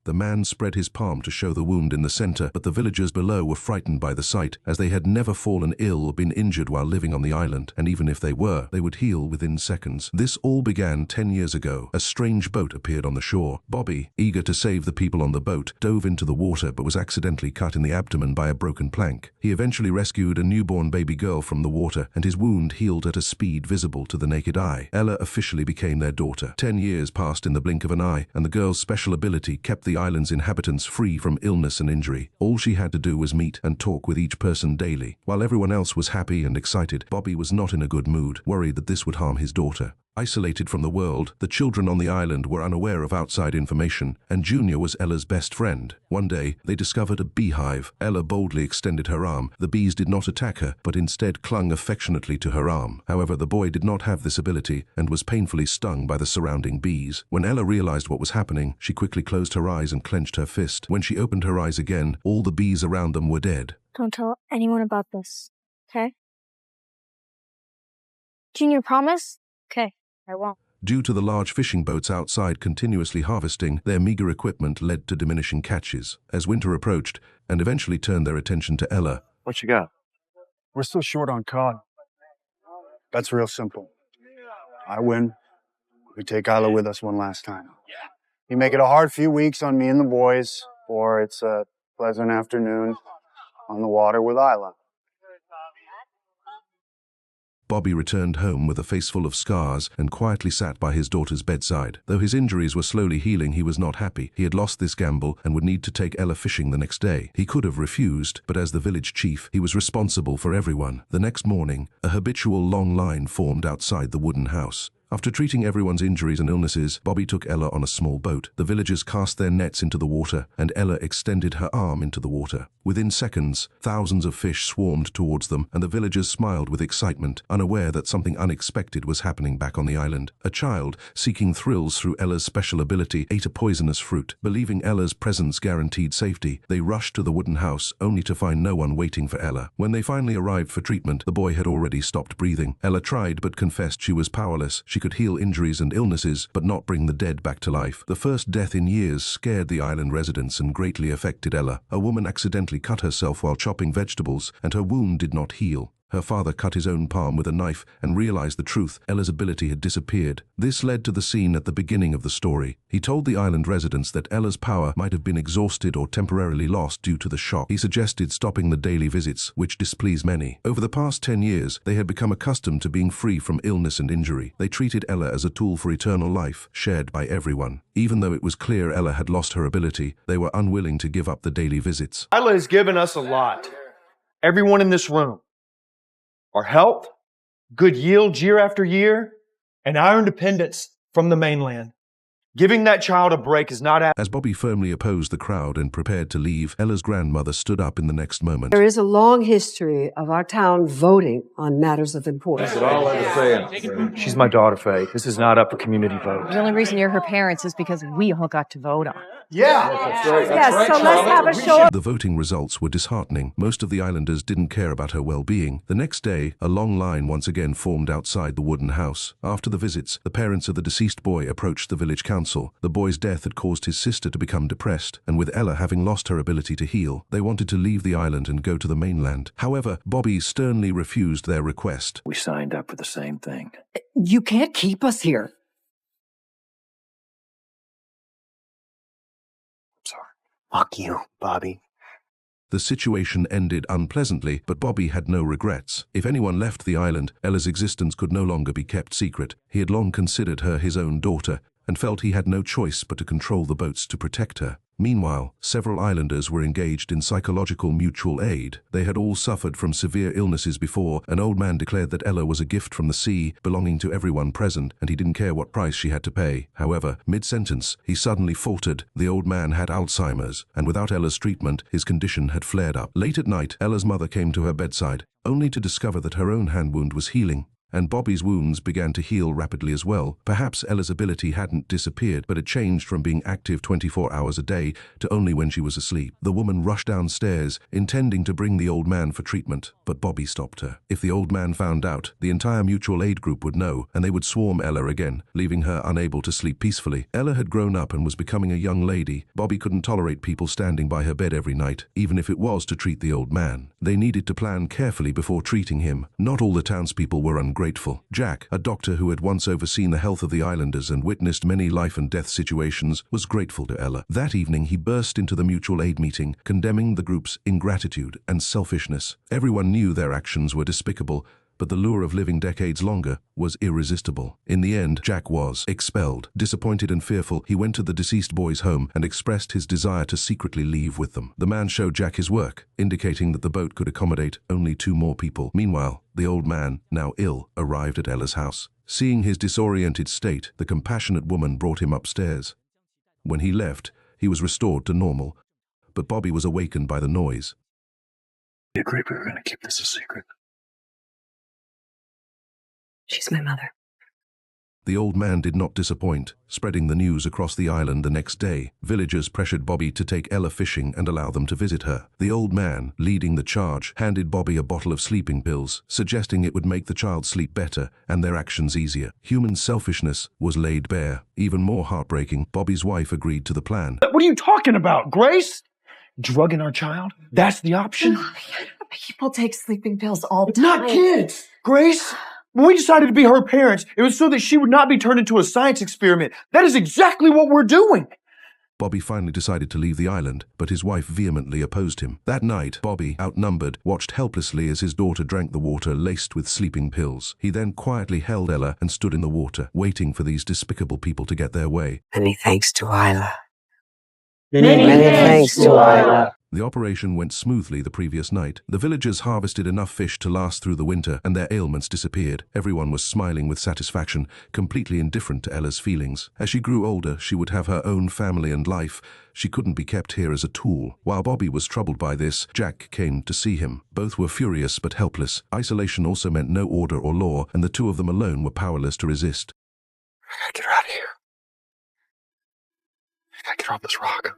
The man spread his palm to show the wound in the center, but the villagers below were frightened by the sight, as they had never fallen ill or been injured while living on the island, and even if they were, they would heal within seconds. This all began 10 years ago. A strange boat appeared on the shore. Bobby, eager to save the people on the boat, dove into the water but was accidentally cut in the abdomen by a broken plank. He eventually rescued a newborn baby girl from the water, and his wound healed at a speed visible to the naked eye. Ella officially became their daughter. 10 years passed in the blink of an eye, and the girl's special ability kept the island's inhabitants free from illness and injury. All she had to do was meet and talk with each person daily. While everyone else was happy and excited, Bobby was not in a good mood, worried that this would harm his daughter. Isolated from the world, the children on the island were unaware of outside information, and Junior was Ella's best friend. One day, they discovered a beehive. Ella boldly extended her arm. The bees did not attack her, but instead clung affectionately to her arm. However, the boy did not have this ability and was painfully stung by the surrounding bees. When Ella realized what was happening, she quickly closed her eyes and clenched her fist. When she opened her eyes again, all the bees around them were dead. Don't tell anyone about this, okay? Junior, promise? Okay, I won't. Due to the large fishing boats outside continuously harvesting, their meager equipment led to diminishing catches. As winter approached, and eventually turned their attention to Ella. What you got? We're still short on cod. That's real simple. I win. We take Isla with us one last time. You make it a hard few weeks on me and the boys, or it's a pleasant afternoon on the water with Isla. Bobby returned home with a face full of scars and quietly sat by his daughter's bedside. Though his injuries were slowly healing, he was not happy. He had lost this gamble and would need to take Ella fishing the next day. He could have refused, but as the village chief, he was responsible for everyone. The next morning, a habitual long line formed outside the wooden house. After treating everyone's injuries and illnesses, Bobby took Ella on a small boat. The villagers cast their nets into the water, and Ella extended her arm into the water. Within seconds, thousands of fish swarmed towards them, and the villagers smiled with excitement, unaware that something unexpected was happening back on the island. A child, seeking thrills through Ella's special ability, ate a poisonous fruit. Believing Ella's presence guaranteed safety, they rushed to the wooden house, only to find no one waiting for Ella. When they finally arrived for treatment, the boy had already stopped breathing. Ella tried but confessed she was powerless. She could heal injuries and illnesses, but not bring the dead back to life. The first death in years scared the island residents and greatly affected Ella. A woman accidentally cut herself while chopping vegetables, and her wound did not heal. Her father cut his own palm with a knife and realized the truth. Ella's ability had disappeared. This led to the scene at the beginning of the story. He told the island residents that Ella's power might have been exhausted or temporarily lost due to the shock. He suggested stopping the daily visits, which displeased many. Over the past 10 years, they had become accustomed to being free from illness and injury. They treated Ella as a tool for eternal life, shared by everyone. Even though it was clear Ella had lost her ability, they were unwilling to give up the daily visits. Isla has given us a lot. Everyone in this room. Our health, good yields year after year, and our independence from the mainland. Giving that child a break is not... As Bobby firmly opposed the crowd and prepared to leave, Ella's grandmother stood up in the next moment. There is a long history of our town voting on matters of importance. That's what all understand. She's my daughter, Faye. This is not up for community vote. The only reason you're her parents is because we all got to vote on. Yeah! That's right. Yes, so let's have a show of... The voting results were disheartening. Most of the islanders didn't care about her well-being. The next day, a long line once again formed outside the wooden house. After the visits, the parents of the deceased boy approached the village council. The boy's death had caused his sister to become depressed, and with Ella having lost her ability to heal, they wanted to leave the island and go to the mainland. However, Bobby sternly refused their request. We signed up for the same thing. You can't keep us here. Sorry. Fuck you, Bobby. The situation ended unpleasantly, but Bobby had no regrets. If anyone left the island, Ella's existence could no longer be kept secret. He had long considered her his own daughter, and felt he had no choice but to control the boats to protect her. Meanwhile, several islanders were engaged in psychological mutual aid. They had all suffered from severe illnesses before. An old man declared that Ella was a gift from the sea, belonging to everyone present, and he didn't care what price she had to pay. However, mid-sentence, he suddenly faltered. The old man had Alzheimer's, and without Ella's treatment, his condition had flared up. Late at night, Ella's mother came to her bedside, only to discover that her own hand wound was healing. and Bobby's wounds began to heal rapidly as well. Perhaps Ella's ability hadn't disappeared, but it changed from being active 24 hours a day to only when she was asleep. The woman rushed downstairs, intending to bring the old man for treatment, but Bobby stopped her. If the old man found out, the entire mutual aid group would know, and they would swarm Ella again, leaving her unable to sleep peacefully. Ella had grown up and was becoming a young lady. Bobby couldn't tolerate people standing by her bed every night, even if it was to treat the old man. They needed to plan carefully before treating him. Not all the townspeople were ungrateful. Jack, a doctor who had once overseen the health of the islanders and witnessed many life and death situations, was grateful to Ella. That evening he burst into the mutual aid meeting, condemning the group's ingratitude and selfishness. Everyone knew their actions were despicable, but the lure of living decades longer was irresistible. In the end, Jack was expelled. Disappointed and fearful, he went to the deceased boy's home and expressed his desire to secretly leave with them. The man showed Jack his work, indicating that the boat could accommodate only 2 more people. Meanwhile, the old man, now ill, arrived at Ella's house. Seeing his disoriented state, the compassionate woman brought him upstairs. When he left, he was restored to normal, but Bobby was awakened by the noise. We agreed we were going to keep this a secret. She's my mother. The old man did not disappoint, spreading the news across the island the next day. Villagers pressured Bobby to take Ella fishing and allow them to visit her. The old man, leading the charge, handed Bobby a bottle of sleeping pills, suggesting it would make the child sleep better and their actions easier. Human selfishness was laid bare. Even more heartbreaking, Bobby's wife agreed to the plan. What are you talking about, Grace? Drugging our child? That's the option? People take sleeping pills all the time. Not kids! Grace, when we decided to be her parents, it was so that she would not be turned into a science experiment. That is exactly what we're doing. Bobby finally decided to leave the island, but his wife vehemently opposed him. That night, Bobby, outnumbered, watched helplessly as his daughter drank the water laced with sleeping pills. He then quietly held Ella and stood in the water, waiting for these despicable people to get their way. Many thanks to Isla. Many thanks to Isla. The operation went smoothly the previous night. The villagers harvested enough fish to last through the winter, and their ailments disappeared. Everyone was smiling with satisfaction, completely indifferent to Ella's feelings. As she grew older, she would have her own family and life. She couldn't be kept here as a tool. While Bobby was troubled by this, Jack came to see him. Both were furious but helpless. Isolation also meant no order or law, and the 2 of them alone were powerless to resist. I gotta get her out of here. I gotta get her off this rock.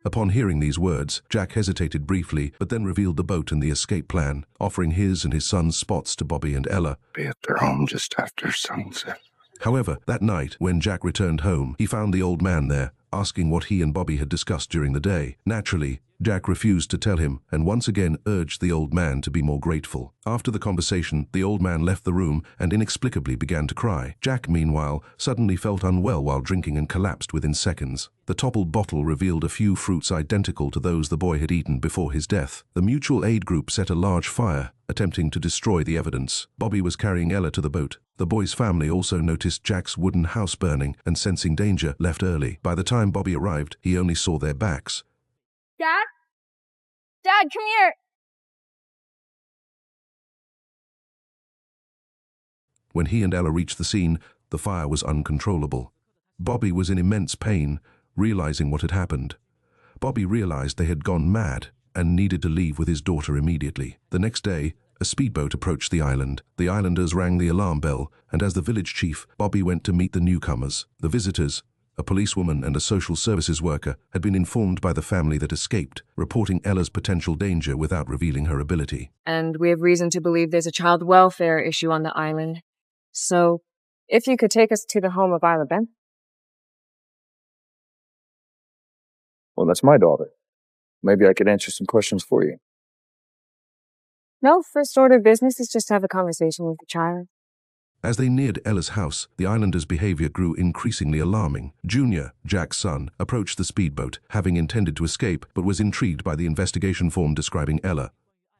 Upon hearing these words, Jack hesitated briefly, but then revealed the boat and the escape plan, offering his and his son's spots to Bobby and Ella. Be at their home just after sunset. However, that night, when Jack returned home, he found the old man there, asking what he and Bobby had discussed during the day. Naturally, Jack refused to tell him and once again urged the old man to be more grateful. After the conversation, the old man left the room and inexplicably began to cry. Jack, meanwhile, suddenly felt unwell while drinking and collapsed within seconds. The toppled bottle revealed a few fruits identical to those the boy had eaten before his death. The mutual aid group set a large fire, attempting to destroy the evidence. Bobby was carrying Ella to the boat. The boy's family also noticed Jack's wooden house burning and, sensing danger, left early. By the time Bobby arrived, he only saw their backs. Dad? Dad, come here! When he and Ella reached the scene, the fire was uncontrollable. Bobby was in immense pain, realizing what had happened. Bobby realized they had gone mad and needed to leave with his daughter immediately. The next day, a speedboat approached the island. The islanders rang the alarm bell, and as the village chief, Bobby went to meet the newcomers. The visitors, a policewoman and a social services worker, had been informed by the family that escaped, reporting Ella's potential danger without revealing her ability. And we have reason to believe there's a child welfare issue on the island. So, if you could take us to the home of Isla Ben. Well, that's my daughter. Maybe I could answer some questions for you. No, first order of business is just to have a conversation with the child. As they neared Ella's house, the islanders' behavior grew increasingly alarming. Junior, Jack's son, approached the speedboat, having intended to escape, but was intrigued by the investigation form describing Ella.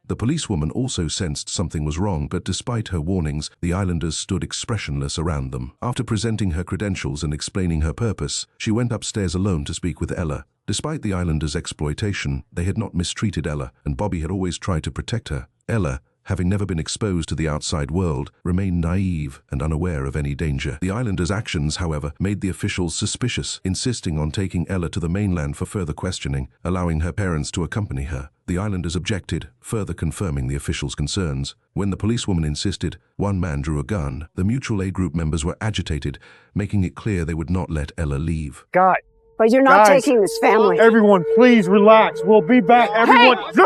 The policewoman also sensed something was wrong, but despite her warnings, the islanders stood expressionless around them. After presenting her credentials and explaining her purpose, she went upstairs alone to speak with Ella. Despite the islanders' exploitation, they had not mistreated Ella, and Bobby had always tried to protect her. Ella, having never been exposed to the outside world, remained naive and unaware of any danger. The islanders' actions, however, made the officials suspicious, insisting on taking Ella to the mainland for further questioning, allowing her parents to accompany her. The islanders objected, further confirming the officials' concerns. When the policewoman insisted, one man drew a gun. The mutual aid group members were agitated, making it clear they would not let Ella leave. Guys, But you're not Guys. taking this family. everyone, please relax. We'll be back. Everyone. No.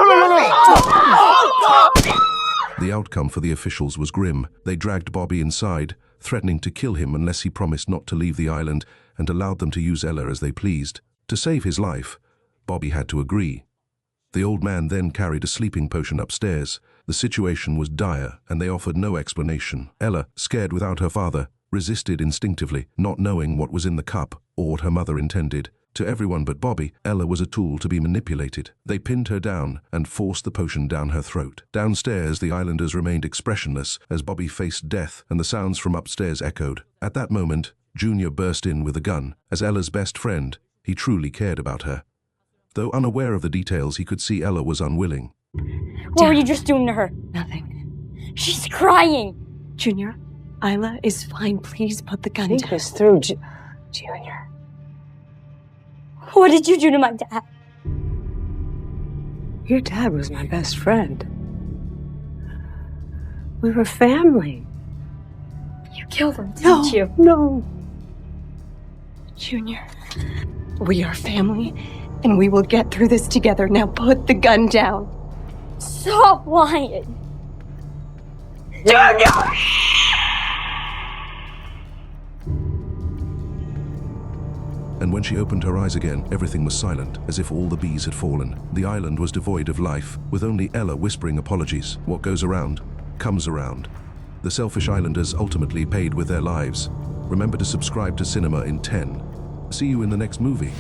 The outcome for the officials was grim. They dragged Bobby inside, threatening to kill him unless he promised not to leave the island, and allowed them to use Ella as they pleased. To save his life, Bobby had to agree. The old man then carried a sleeping potion upstairs. The situation was dire, and they offered no explanation. Ella, scared without her father, resisted instinctively, not knowing what was in the cup or what her mother intended. To everyone but Bobby, Ella was a tool to be manipulated. They pinned her down and forced the potion down her throat. Downstairs, the islanders remained expressionless as Bobby faced death, and the sounds from upstairs echoed. At that moment, Junior burst in with a gun. As Ella's best friend, he truly cared about her. Though unaware of the details, he could see Ella was unwilling. What were you just doing to her? Nothing. She's crying. Junior, Isla is fine. Please put the gun Think down. this through, Junior. What did you do to my dad? Your dad was my best friend. We were family. You killed him, didn't you? No. Junior, we are family, and we will get through this together. Now put the gun down. Stop lying. And when she opened her eyes again, everything was silent, as if all the bees had fallen. The island was devoid of life, with only Ella whispering apologies. What goes around, comes around. The selfish islanders ultimately paid with their lives. Remember to subscribe to Cinema in 10. See you in the next movie.